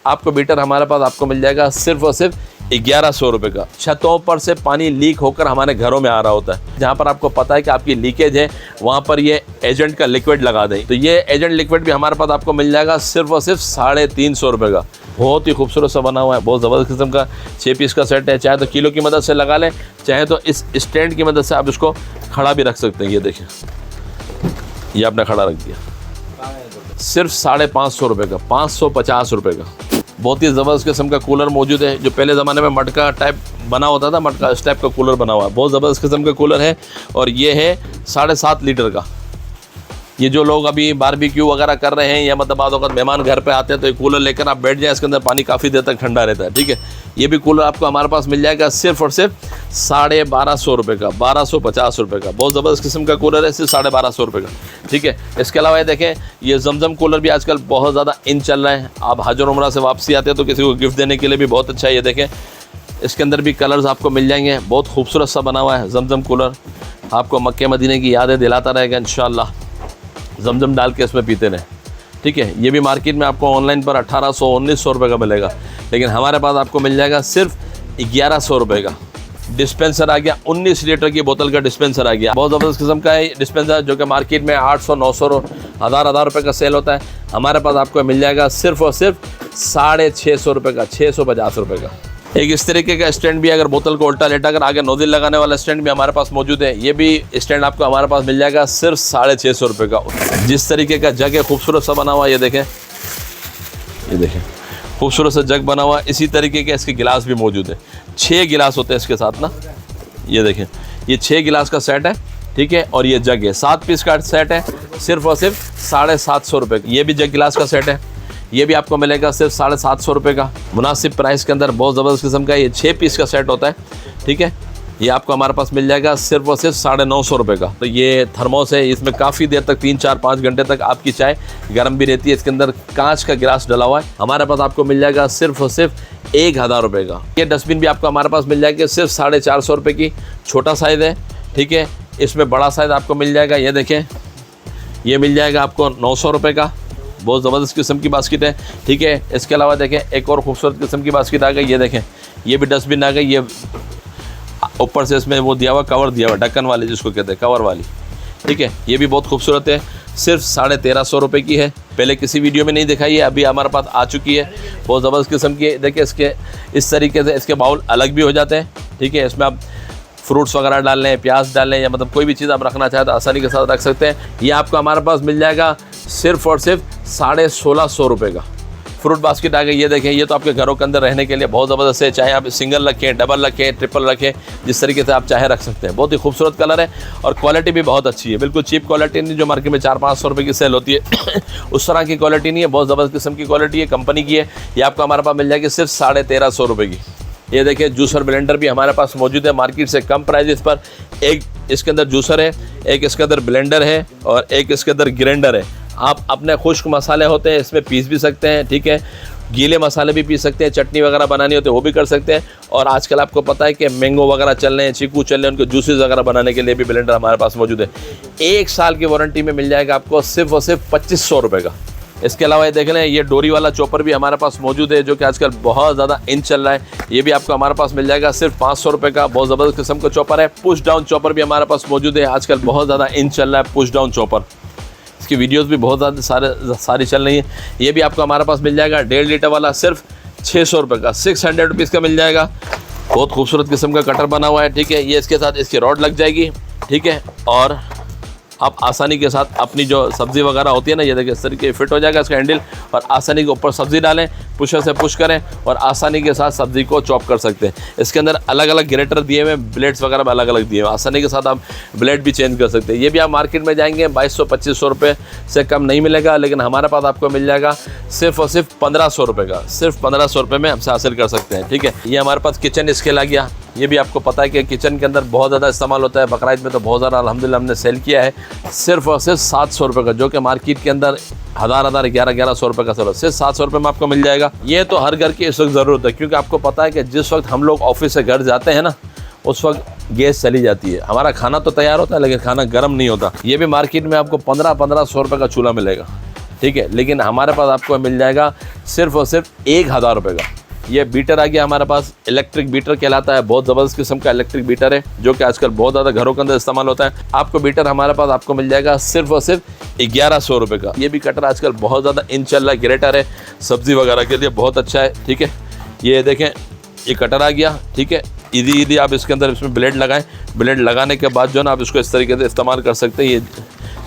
आपको मीटर हमारे पास आपको मिल जाएगा सिर्फ और सिर्फ 1100 रुपये का। छतों पर से पानी लीक होकर हमारे घरों में आ रहा होता है, जहाँ पर आपको पता है कि आपकी लीकेज है, वहाँ पर ये एजेंट का लिक्विड लगा दें, तो ये एजेंट लिक्विड भी हमारे पास आपको मिल जाएगा सिर्फ और सिर्फ 350 रुपये का। बहुत ही खूबसूरत सा बना हुआ है, बहुत ज़बरदस्त किस्म का 6 पीस का सेट है। चाहे तो किलो की मदद से लगा लें, चाहे तो इस स्टैंड की मदद से आप इसको खड़ा भी रख सकते हैं। ये देखिए, ये आपने खड़ा रख दिया, सिर्फ 550 रुपये का, 550 रुपये का। बहुत ही ज़बरदस्त किस्म का कूलर मौजूद है, जो पहले ज़माने में मटका टाइप बना होता था, मटका इस टाइप का कूलर बना हुआ है। बहुत ज़बरदस्त किस्म का कूलर है और ये है 7.5 लीटर का। ये जो लोग अभी बारबेक्यू वगैरह कर रहे हैं या मतलब बाद वक्त मेहमान घर पे आते हैं, तो ये कूलर लेकर आप बैठ जाए, इसके अंदर पानी काफ़ी देर तक ठंडा रहता है। ठीक है, ये भी कूलर आपको हमारे पास मिल जाएगा सिर्फ और सिर्फ 1250 रुपये का, 1250 रुपये का। बहुत ज़बरदस्त किस्म का कूलर है, सिर्फ 1250 रुपये का। ठीक है, इसके अलावा ये देखें, ये जमजम कूलर भी आजकल बहुत ज़्यादा इन चल रहा है। आप हज और उम्रा से वापसी आते हैं तो किसी को गिफ्ट देने के लिए भी बहुत अच्छा है। ये देखें, इसके अंदर भी कलर्स आपको मिल जाएंगे, बहुत खूबसूरत सा बना हुआ है जमजम कूलर। आपको मक्के मदीने की यादें दिलाता रहेगा इंशाअल्लाह। जमजम डाल के इसमें पीते रहें। ठीक है, ये भी मार्केट में आपको ऑनलाइन पर 1800-1900 रुपये का मिलेगा, लेकिन हमारे पास आपको मिल जाएगा सिर्फ 1100 रुपये का। डिस्पेंसर आ गया, 19 लीटर की बोतल का डिस्पेंसर आ गया। बहुत ज़बरदस्त किस्म का है डिस्पेंसर, जो कि मार्केट में 800-900 हज़ार रुपये का सेल होता है। हमारे पास आपको मिल जाएगा सिर्फ और सिर्फ 650 रुपये का, 650 रुपये का। एक इस तरीके का स्टैंड भी, अगर बोतल को उल्टा लेटा कर आगे नोजल लगाने वाला स्टैंड भी हमारे पास मौजूद है। ये भी स्टैंड आपको हमारे पास मिल जाएगा सिर्फ 650 रुपये का। जिस तरीके का जग है, खूबसूरत सा बना हुआ है, ये देखें, ये देखें, खूबसूरत सा जग बना हुआ है। इसी तरीके के इसके गिलास भी मौजूद है, 6 गिलास होते हैं इसके साथ ना। ये देखें, ये 6 गिलास का सेट है। ठीक है, और ये जग है, 7 पीस का सेट है, सिर्फ और सिर्फ 750 रुपये का। ये भी जग गिलास का सेट है, ये भी आपको मिलेगा सिर्फ 750 रुपये का, मुनासिब प्राइस के अंदर। बहुत ज़बरदस्त किस्म का ये 6 पीस का सेट होता है। ठीक है, ये आपको हमारे पास मिल जाएगा सिर्फ और सिर्फ 950 रुपये का। तो ये थर्मोस है, इसमें काफ़ी देर तक 3-4-5 घंटे तक आपकी चाय गर्म भी रहती है। इसके अंदर कांच का गिलास डला हुआ है। हमारे पास आपको मिल जाएगा सिर्फ और सिर्फ 1000 रुपये का। ये डस्टबिन भी आपको हमारे पास मिल जाएगा सिर्फ 450 रुपये की, छोटा साइज़ है। ठीक है, इसमें बड़ा साइज़ आपको मिल जाएगा, ये देखें, ये मिल जाएगा आपको 900 रुपये का। बहुत ज़बरदस्त किस्म की बास्केट है। ठीक है, इसके अलावा देखें, एक और खूबसूरत किस्म की बास्केट आ गई, ये देखें, ये भी डस्टबिन आ गई। ये ऊपर से इसमें वो दिया हुआ, कवर दिया हुआ, ढक्कन वाली जिसको कहते हैं, कवर वाली। ठीक है, ये भी बहुत खूबसूरत है, सिर्फ 1350 रुपये की है। पहले किसी वीडियो में नहीं दिखाई है, अभी हमारे पास आ चुकी है। बहुत ज़बरदस्त किस्म की, देखिए इसके इस तरीके से इसके बाउल अलग भी हो जाते हैं। ठीक है, इसमें आप फ्रूट्स वगैरह डाल लें, प्याज डाल लें, या मतलब कोई भी चीज़ आप रखना चाहें तो आसानी के साथ रख सकते हैं। ये आपको हमारे पास मिल जाएगा सिर्फ और सिर्फ 1650 रुपये का। फ्रूट बास्केट आ गई, ये देखें, ये तो आपके घरों के अंदर रहने के लिए बहुत ज़बरदस्त है। चाहे आप सिंगल रखें, डबल रखें, ट्रिपल रखें, जिस तरीके से आप चाहे रख सकते हैं। बहुत ही खूबसूरत कलर है और क्वालिटी भी बहुत अच्छी है, बिल्कुल चीप क्वालिटी नहीं, जो मार्केट में 400-500 रुपये की सेल होती है उस तरह की क्वालिटी नहीं है। बहुत ज़बरदस्त किस्म की क्वालिटी है, कंपनी की है। ये आपको हमारे पास मिल जाएगी सिर्फ 1350 रुपये की। ये देखिए, जूसर ब्लेंडर भी हमारे पास मौजूद है, मार्केट से कम प्राइस पर। एक इसके अंदर जूसर है, एक इसके अंदर ब्लेंडर है और एक इसके अंदर ग्राइंडर है। आप अपने खुश्क मसाले होते हैं इसमें पीस भी सकते हैं। ठीक है, गीले मसाले भी पीस सकते हैं, चटनी वगैरह बनानी होती है वो भी कर सकते हैं। और आजकल आपको पता है कि मैंगो वगैरह चल रहे हैं, चीकू चल रहे हैं, उनको जूसेस वगैरह बनाने के लिए भी ब्लेंडर हमारे पास मौजूद है। 1 साल की वारंटी में मिल जाएगा आपको सिर्फ और सिर्फ 2500 रुपये का। इसके अलावा ये देख लें, ये डोरी वाला चॉपर भी हमारे पास मौजूद है, जो कि आजकल बहुत ज़्यादा इन चल रहा है। ये भी आपको हमारे पास मिल जाएगा सिर्फ 500 रुपये का। बहुत ज़बरदस्त किस्म का चॉपर है। पुश डाउन चॉपर भी हमारे पास मौजूद है, आजकल बहुत ज़्यादा इन चल रहा है पुश डाउन चॉपर। इसकी वीडियोस भी बहुत ज़्यादा सारी चल रही हैं। ये भी आपको हमारे पास मिल जाएगा 1.5 लीटर वाला सिर्फ 600 रुपये का, 600 रुपीज़ का मिल जाएगा। बहुत खूबसूरत किस्म का कटर बना हुआ है। ठीक है, ये इसके साथ इसकी रॉड लग जाएगी। ठीक है, और आप आसानी के साथ अपनी जो सब्ज़ी वगैरह होती है ना, ये देखिए इस तरीके फिट हो जाएगा इसका हैंडल, और आसानी के ऊपर सब्ज़ी डालें, पुशर से पुश करें और आसानी के साथ सब्ज़ी को चॉप कर सकते हैं। इसके अंदर अलग अलग ग्रेटर दिए हुए, ब्लेड्स वगैरह भी अलग अलग दिए हुए, आसानी के साथ आप ब्लेड भी चेंज कर सकते हैं। ये भी आप मार्केट में जाएंगे 2200-2500 रुपये से कम नहीं मिलेगा, लेकिन हमारे पास आपको मिल जाएगा सिर्फ और सिर्फ 1500 रुपये का। सिर्फ 1500 रुपये में हमसे हासिल कर सकते हैं। ठीक है, ये हमारे पास किचन स्केल आ गया। ये भी आपको पता है कि किचन के अंदर बहुत ज़्यादा इस्तेमाल होता है, बकरीद में तो बहुत ज़्यादा अल्हम्दुलिल्लाह हमने सेल किया है। सिर्फ और सिर्फ 700 रुपये का, जो कि मार्केट के अंदर 1100 रुपये का सेल, सिर्फ 700 रुपये में आपको मिल जाएगा। ये तो हर घर की इस वक्त ज़रूरत है, क्योंकि आपको पता है कि जिस वक्त हम लोग ऑफिस से घर जाते हैं ना, उस वक्त गैस चली जाती है, हमारा खाना तो तैयार होता है लेकिन खाना गर्म नहीं होता। ये भी मार्केट में आपको 1500 रुपये का चूल्हा मिलेगा। ठीक है। लेकिन हमारे पास आपको मिल जाएगा सिर्फ और सिर्फ 1000 रुपये का। ये बीटर आ गया हमारे पास, इलेक्ट्रिक बीटर कहलाता है। बहुत ज़बरदस्त किस्म का इलेक्ट्रिक बीटर है जो कि आजकल बहुत ज़्यादा घरों के अंदर इस्तेमाल होता है। आपको बीटर हमारे पास आपको मिल जाएगा सिर्फ और सिर्फ 1100 रुपये का। ये भी कटर आजकल बहुत ज़्यादा इन चल रहा है, ग्रेटर है, सब्ज़ी वगैरह के लिए बहुत अच्छा है। ठीक है, ये देखें ये कटर आ गया। ठीक है, ईदी आप इसके अंदर इसमें ब्लेड लगाएं। ब्लेड लगाने के बाद जो ना आप इसको इस तरीके से इस्तेमाल कर सकते हैं। ये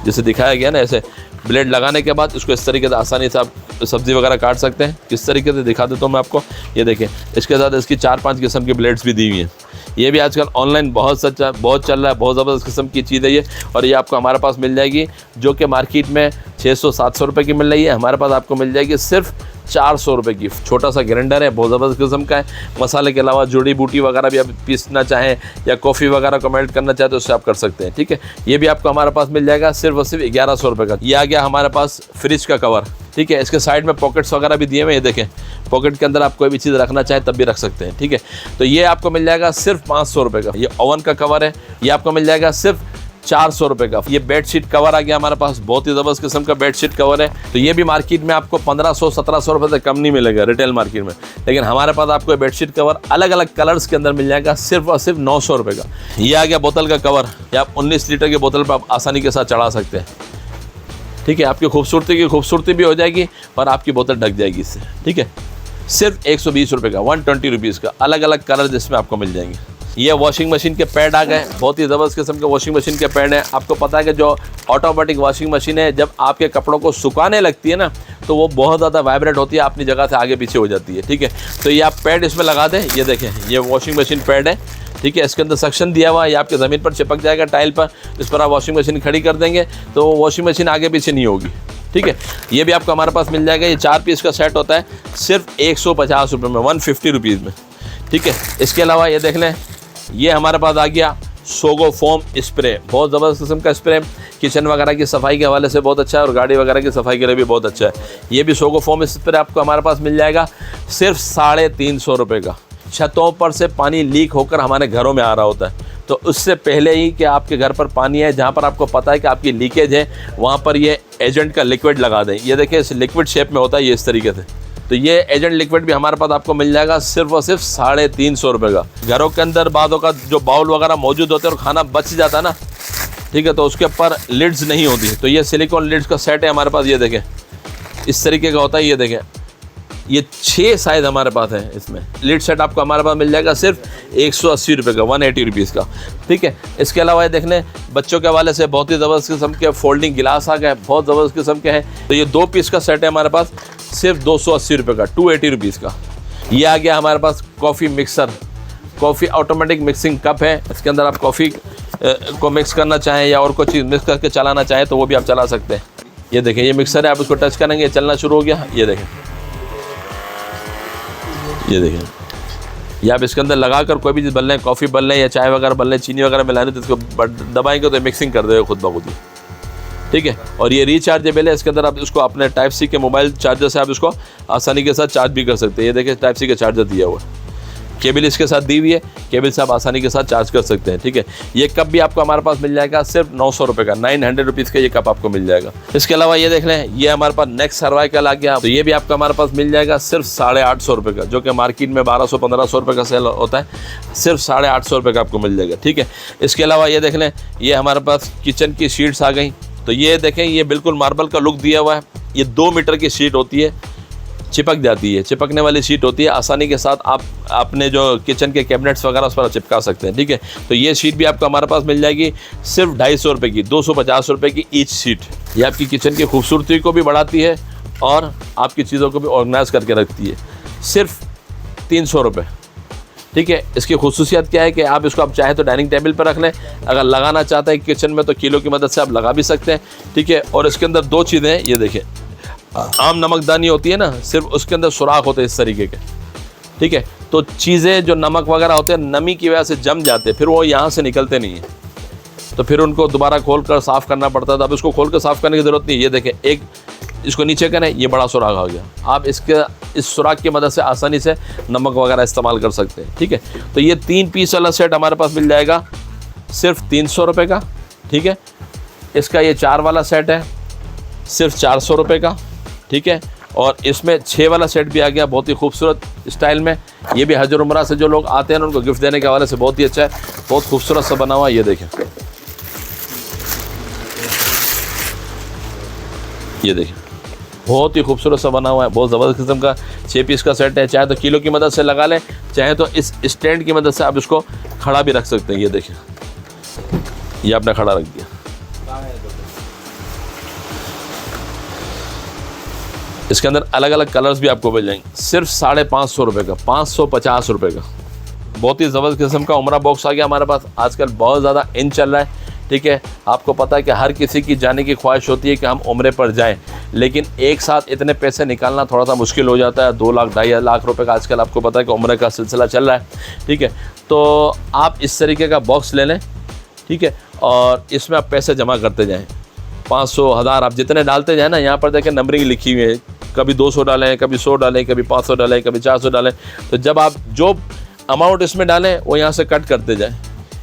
जैसे दिखाया गया ना, ऐसे ब्लेड लगाने के बाद इसको इस तरीके से आसानी से आप सब्ज़ी वगैरह काट सकते हैं। किस तरीके से दिखा देता हूँ मैं आपको। ये देखें, इसके साथ इसकी 4-5 किस्म की ब्लेड्स भी दी हुई हैं। ये भी आजकल ऑनलाइन बहुत चल रहा है, बहुत ज़बरदस्त किस्म की चीज़ है ये। और ये आपको हमारे पास मिल जाएगी जो कि मार्केट में 600-700 रुपये की मिल रही है, हमारे पास आपको मिल जाएगी सिर्फ 400 रुपये की। छोटा सा ग्राइंडर है, बहुत ज़बरदस्त किस्म का है। मसाले के अलावा जुड़ी बूटी वगैरह भी आप पीसना चाहें या कॉफ़ी वगैरह को मेल्ट करना चाहें तो उससे आप कर सकते हैं। ठीक है, ये भी आपको हमारे पास मिल जाएगा सिर्फ और सिर्फ 1100 रुपये का। ये आ गया हमारे पास फ्रिज का कवर। ठीक है, इसके साइड में पॉकेट्स वगैरह भी दिए हुए हैं। ये देखें, पॉकेट के अंदर आप कोई भी चीज़ रखना चाहें तब भी रख सकते हैं। ठीक है, तो ये आपको मिल जाएगा सिर्फ 500 रुपये का। ये ओवन का कवर है, ये आपको मिल जाएगा सिर्फ 400 रुपये का। ये बेडशीट कवर आ गया हमारे पास, बहुत ही ज़बरदस्त किस्म का बेडशीट कवर है। तो ये भी मार्केट में आपको 1500-1700 रुपये से कम नहीं मिलेगा रिटेल मार्केट में। लेकिन हमारे पास आपको बेडशीट कवर अलग अलग कलर्स के अंदर मिल जाएगा सिर्फ और सिर्फ 900 रुपये का। ये आ गया बोतल का कवर, ये आप 19 लीटर की बोतल पर आप आसानी के साथ चढ़ा सकते हैं। ठीक है, आपकी खूबसूरती भी हो जाएगी और आपकी बोतल ढक जाएगी इससे। ठीक है, सिर्फ 120 रुपये का, 120 रुपीज़ का, अलग अलग कलर जिसमें आपको मिल जाएंगे। ये वॉशिंग मशीन के पैड आ गए, बहुत ही ज़बरदस्त किस्म के वॉशिंग मशीन के पैड हैं। आपको पता है कि जो ऑटोमेटिक वॉशिंग मशीन है, जब आपके कपड़ों को सुखाने लगती है ना तो वो बहुत ज़्यादा वाइब्रेट होती है, अपनी जगह से आगे पीछे हो जाती है। ठीक है, तो ये आप पैड इसमें लगा दें। ये देखें, ये वॉशिंग मशीन पैड है। ठीक है, इसके अंदर सक्शन दिया हुआ है, ये आपके ज़मीन पर चिपक जाएगा टाइल पर। इस पर आप वॉशिंग मशीन खड़ी कर देंगे तो वॉशिंग मशीन आगे पीछे नहीं होगी। ठीक है, ये भी आपको हमारे पास मिल जाएगा। ये 4 पीस का सेट होता है सिर्फ 150 रुपये में, 150 रुपीज़ में। ठीक है, इसके अलावा ये देख लें, ये हमारे पास आ गया सोगो फोम स्प्रे, बहुत ज़बरदस्त किस्म का स्प्रे, किचन वगैरह की सफाई के हवाले से बहुत अच्छा है और गाड़ी वगैरह की सफाई के लिए भी बहुत अच्छा है। ये भी सोगो फोम स्प्रे आपको हमारे पास मिल जाएगा सिर्फ 350 रुपये का। छतों पर से पानी लीक होकर हमारे घरों में आ रहा होता है, तो उससे पहले ही कि आपके घर पर पानी है, जहाँ पर आपको पता है कि आपकी लीकेज है, वहाँ पर ये एजेंट का लिक्विड लगा दें। ये देखिए, इस लिक्विड शेप में होता है ये इस तरीके से। तो ये एजेंट लिक्विड भी हमारे पास आपको मिल जाएगा सिर्फ और सिर्फ 350 रुपये का। घरों के अंदर बादों का जो बाउल वगैरह मौजूद होते हैं और खाना बच जाता है ना, ठीक है, तो उसके ऊपर लिड्स नहीं होती, तो ये सिलिकॉन लिड्स का सेट है हमारे पास। ये देखें, इस तरीके का होता है। ये देखें, ये 6 साइज़ हमारे पास है इसमें। लिड सेट आपको हमारे पास मिल जाएगा सिर्फ 180 रुपये का, 180 रुपीज़ का। ठीक है, इसके अलावा ये देख लें, बच्चों के हवाले से बहुत ही ज़बरदस्त किस्म के फोल्डिंग गिलास आ गए, बहुत ज़बरदस्त किस्म के हैं। तो ये 2 पीस का सेट है हमारे पास सिर्फ 280 रुपये का, 280 रुपीज़ का। ये आ गया हमारे पास coffee mixer, coffee automatic mixing cup है। इसके अंदर आप कॉफ़ी को मिक्स करना चाहें या और कोई चीज़ मिक्स करके चलाना चाहें तो वो भी आप चला सकते हैं। ये देखें, ये मिक्सर है, आप उसको टच करेंगे चलना शुरू हो गया। ये देखें, ये देखें, ये आप इसके अंदर लगाकर कोई भी चीज़ बन लें, कॉफ़ी बन लें या चाय वगैरह बन लें, चीनी वगैरह मिलाने तो इसको दबाएंगे तो मिक्सिंग कर देगा खुद ब खुद ही। ठीक है, और ये रिचार्जेबल है। इसके अंदर आप इसको अपने टाइप सी के मोबाइल चार्जर से आप इसको आसानी के साथ चार्ज भी कर सकते हैं। ये देखिए, टाइप सी का चार्जर दिया हुआ है, केबल इसके साथ दी हुई है, केबल से आप आसानी के साथ चार्ज कर सकते हैं। ठीक है, ये कप भी आपको हमारे पास मिल जाएगा सिर्फ 900 रुपये का, 900 रुपीज़ का ये कप आपको मिल जाएगा। इसके अलावा ये देख लें, ये हमारे पास नेक्स्ट सर्वाइकल आ गया, तो ये भी आपको हमारे पास मिल जाएगा सिर्फ 850 रुपये का, जो कि मार्केट में 1200-1500 रुपये का सेल होता है, सिर्फ 850 रुपये का आपको मिल जाएगा। ठीक है, इसके अलावा ये देख लें, ये हमारे पास किचन की शीट्स आ गई। तो ये देखें, ये बिल्कुल मार्बल का लुक दिया हुआ है। ये 2 मीटर की शीट होती है, चिपक जाती है, चिपकने वाली शीट होती है। आसानी के साथ आप अपने जो किचन के कैबिनेट्स वगैरह उस पर चिपका सकते हैं। ठीक है, तो ये शीट भी आपको हमारे पास मिल जाएगी सिर्फ 250 रुपये की, 250 रुपये की ईच शीट। ये आपकी किचन की खूबसूरती को भी बढ़ाती है और आपकी चीज़ों को भी ऑर्गेनाइज करके रखती है। सिर्फ 300 रुपये। ठीक है, इसकी खुसूसियत क्या है कि आप इसको आप चाहे तो डाइनिंग टेबल पर रख लें, अगर लगाना चाहते हैं किचन में तो किलो की मदद से आप लगा भी सकते हैं। ठीक है, और इसके अंदर 2 चीज़ें हैं। ये देखें, आम नमकदानी होती है ना, सिर्फ उसके अंदर सुराख होते हैं इस तरीके के। ठीक है, तो चीज़ें जो नमक वगैरह होते हैं नमी की वजह से जम जाते हैं, फिर वो यहाँ से निकलते नहीं हैं, तो फिर उनको दोबारा खोल कर साफ़ करना पड़ता है। तो अब इसको खोल कर साफ़ करने की ज़रूरत नहीं है। ये देखें, एक इसको नीचे करें, ये बड़ा सुराख आ गया। आप इस सुराख की मदद से आसानी से नमक वगैरह इस्तेमाल कर सकते हैं। ठीक है, तो ये 3 पीस वाला सेट हमारे पास मिल जाएगा सिर्फ 300 रुपये का। ठीक है, इसका ये 4 वाला सेट है, सिर्फ 400 रुपये का, ठीक है। और इसमें 6 वाला सेट भी आ गया बहुत ही खूबसूरत स्टाइल में। ये भी हज और उम्रा से जो लोग आते हैं उनको गिफ्ट देने के हवाले से बहुत ही अच्छा है, बहुत खूबसूरत सा बना हुआ है। ये देखें, ये देखें, बहुत ही खूबसूरत सा बना हुआ है, बहुत ज़बरदस्त किस्म का 6 पीस का सेट है। चाहे तो किलो की मदद से लगा लें, चाहे तो इस स्टैंड की मदद से आप इसको खड़ा भी रख सकते हैं। ये देखें, ये आपने खड़ा रख दिया। इसके अंदर अलग अलग कलर्स भी आपको मिल जाएंगे। सिर्फ 550 रुपये का, 550 रुपये का बहुत ही ज़बरदस्त किस्म का उम्रा बॉक्स आ गया हमारे पास। आजकल बहुत ज़्यादा इन चल रहा है, ठीक है। आपको पता है कि हर किसी की जाने की ख्वाहिश होती है कि हम उम्रे पर जाएं, लेकिन एक साथ इतने पैसे निकालना थोड़ा सा मुश्किल हो जाता है। 2 लाख 2.5 लाख रुपए का आजकल आपको पता है कि उम्रे का सिलसिला चल रहा है, ठीक है। तो आप इस तरीके का बॉक्स ले लें, ठीक है, और इसमें आप पैसे जमा करते जाएँ। 500, 1000 आप जितने डालते जाए ना, यहाँ पर देखें नंबरिंग लिखी हुई है, कभी 200 डालें, कभी 100 डालें, कभी 500 डालें, कभी 400 डालें। तो जब आप जो अमाउंट इसमें डालें वो यहाँ से कट करते जाएं।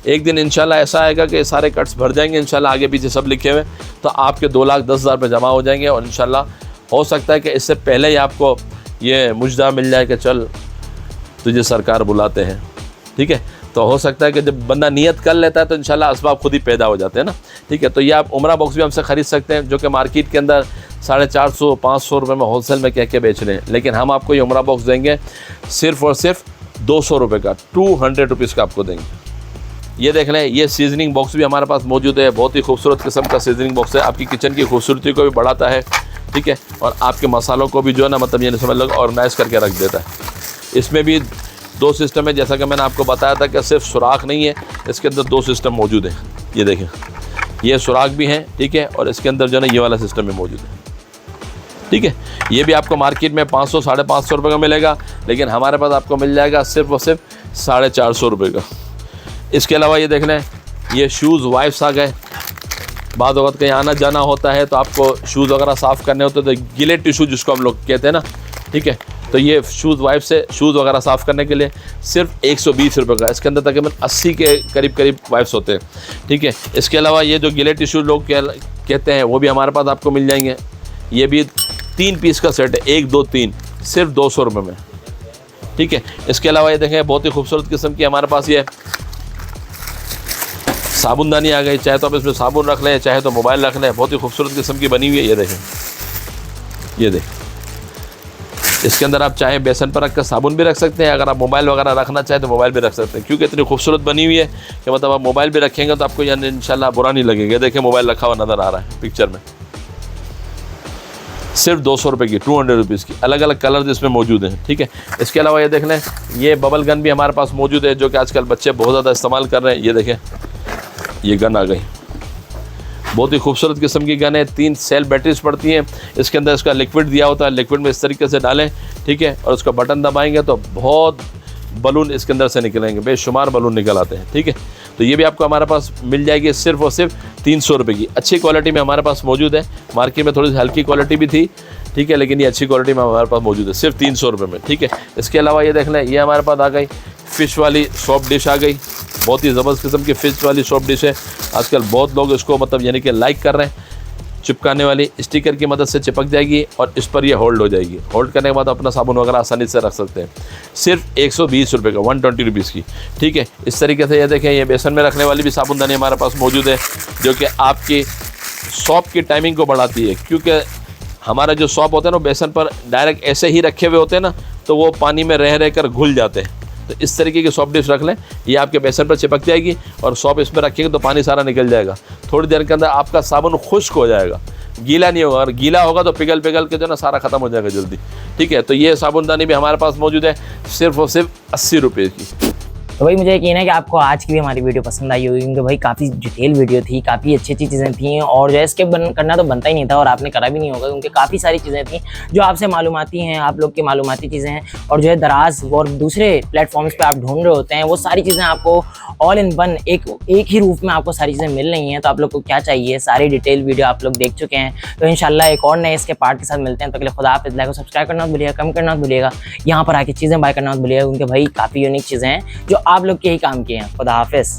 एक दिन इंशाल्लाह ऐसा आएगा कि सारे कट्स भर जाएंगे इंशाल्लाह, आगे पीछे सब लिखे हुए, तो आपके 2,10,000 रुपये जमा हो जाएंगे। और इंशाल्लाह हो सकता है कि इससे पहले ही आपको ये मुजदा मिल जाए कि चल तुझे सरकार बुलाते हैं, ठीक है। तो हो सकता है कि जब बंदा नियत कर लेता है तो इंशाल्लाह असबाब खुद ही पैदा हो जाते हैं ना, ठीक है। तो ये आप उम्रा बॉक्स भी हमसे ख़रीद सकते हैं, जो कि मार्केट के अंदर 450-500 रुपये में होलसेल में कह के बेच रहे हैं, लेकिन हम आपको ये उम्रा बॉक्स देंगे सिर्फ़ और सिर्फ 200 रुपये का, 200 रुपीज़ का आपको देंगे। ये देख लें, ये सीजनिंग बॉक्स भी हमारे पास मौजूद है। बहुत ही खूबसूरत किस्म का सीजनिंग बॉक्स है, आपकी किचन की खूबसूरती को भी बढ़ाता है, ठीक है, और आपके मसालों को भी जो है ना, मतलब ये समझ लो ऑर्गेनाइज़ करके रख देता है। इसमें भी 2 सिस्टम है, जैसा कि मैंने आपको बताया था कि सिर्फ सुराख नहीं है, इसके अंदर 2 सिस्टम मौजूद हैं। ये देखें, ये सुराख भी हैं, ठीक है, और इसके अंदर जो है ना ये वाला सिस्टम भी मौजूद है, ठीक है। ये भी आपको मार्केट में 500-550 रुपये का मिलेगा, लेकिन हमारे पास आपको मिल जाएगा सिर्फ और सिर्फ 450 रुपये का। इसके अलावा ये देख लें, ये शूज़ वाइप्स आ गए। बाद वक्त कहीं आना जाना होता है तो आपको शूज़ वगैरह साफ़ करने होते हैं, तो गीले टिशू जिसको हम लोग कहते हैं ना, ठीक है। तो ये शूज़ वाइप से शूज़ वगैरह साफ़ करने के लिए सिर्फ 120 रुपये का। इसके अंदर तकरीबन 80 के करीब वाइप्स होते हैं, ठीक है। इसके अलावा ये जो गीले टिशू लोग कहते हैं वो भी हमारे पास आपको मिल जाएंगे। ये भी 3 पीस का सेट है, 1, 2, 3, सिर्फ 200 रुपये में, ठीक है। इसके अलावा ये देखें, बहुत ही खूबसूरत किस्म की हमारे पास ये साबुनदानी आ गई। चाहे तो आप इसमें साबुन रख लें, चाहे तो मोबाइल रख लें, बहुत ही खूबसूरत किस्म की बनी हुई है। ये देखें, ये देखें, इसके अंदर आप चाहे बेसन पर रखकर साबुन भी रख सकते हैं, अगर आप मोबाइल वगैरह रखना चाहें तो मोबाइल भी रख सकते हैं, क्योंकि इतनी खूबसूरत बनी हुई है कि मतलब आप मोबाइल भी रखेंगे तो आपको यानी इंशाल्लाह बुरा नहीं लगेगा। देखिए मोबाइल रखा हुआ नज़र आ रहा है पिक्चर में। सिर्फ 200 रुपये की, 200 रुपीज़ की, अलग अलग कलर इसमें मौजूद हैं, ठीक है। इसके अलावा ये देख लें, ये बबल गन भी हमारे पास मौजूद है, जो कि आजकल बच्चे बहुत ज़्यादा इस्तेमाल कर रहे हैं। ये देखें, ये गन आ गई, बहुत ही खूबसूरत किस्म की गन है। 3 सेल बैटरीज पड़ती हैं, इसके अंदर इसका लिक्विड दिया होता है, लिक्विड में इस तरीके से डालें, ठीक है, और उसका बटन दबाएंगे तो बहुत बलून इसके अंदर से निकलेंगे, बेशुमार बलून निकल आते हैं, ठीक है। तो ये भी आपको हमारे पास मिल जाएगी सिर्फ और सिर्फ 300 रुपये की। अच्छी क्वालिटी में हमारे पास मौजूद है, मार्केट में थोड़ी सी हल्की क्वालिटी भी थी, ठीक है, लेकिन ये अच्छी क्वालिटी में हमारे पास मौजूद है, सिर्फ 300 रुपये में, ठीक है। इसके अलावा ये देख लें, ये हमारे पास आ गई फ़िश वाली सोप डिश आ गई। बहुत ही ज़बरदस्त किस्म की फ़िश वाली सोप डिश है। आजकल बहुत लोग इसको मतलब यानी कि लाइक कर रहे हैं। चिपकाने वाली स्टिकर की मदद से चिपक जाएगी और इस पर यह होल्ड हो जाएगी। होल्ड करने के बाद अपना साबुन वगैरह आसानी से रख सकते हैं। सिर्फ 120 रुपये का, 120 रुपीज़ की, ठीक है। इस तरीके से ये देखें, ये बेसन में रखने वाली भी साबुनदानी हमारे पास मौजूद है, जो कि आपकी सॉप की टाइमिंग को बढ़ाती है, क्योंकि हमारा जो सॉप होता है ना बेसन पर डायरेक्ट ऐसे ही रखे हुए होते हैं ना, तो वो पानी में रह कर घुल जाते हैं। तो इस तरीके की सॉप डिश रख लें, ये आपके बेसन पर चिपक जाएगी और सॉप इसमें रखेंगे तो पानी सारा निकल जाएगा। थोड़ी देर के अंदर आपका साबुन खुश्क हो जाएगा, गीला नहीं होगा, और गीला होगा तो पिघल के जो ना सारा ख़त्म हो जाएगा जल्दी, ठीक है। तो ये साबुनदानी भी हमारे पास मौजूद है, सिर्फ और सिर्फ 80 रुपये की। तो भाई मुझे यकीन है कि आपको आज की भी हमारी वीडियो पसंद आई होगी, क्योंकि भाई काफ़ी डिटेल वीडियो थी, काफ़ी अच्छी चीज़ें थी, और जो है स्किप करना तो बनता ही नहीं था, और आपने करा भी नहीं होगा, क्योंकि काफ़ी सारी चीज़ें थी जो आपसे मालूमाती हैं, आप लोग की मालूमाती चीज़ें हैं, और जो है दराज और दूसरे प्लेटफॉर्म्स पे आप ढूंढ रहे होते हैं, वो सारी चीज़ें आपको ऑल इन वन एक ही रूप में आपको सारी चीज़ें मिल रही हैं। तो आप लोग को क्या चाहिए, सारी डिटेल वीडियो आप लोग देख चुके हैं। तो इंशाल्लाह एक और नए इसके पार्ट के साथ मिलते हैं। तो अगले खुदा हाफिज़। लाइक को सब्सक्राइब करना मत भूलिएगा, कमेंट करना मत भूलिएगा, यहाँ पर आके चीज़ें बाय करना मत भूलिएगा, क्योंकि भाई काफ़ी यूनिक चीज़ें हैं जो आप लोग के ही काम की हैं। खुदा हाफिज़।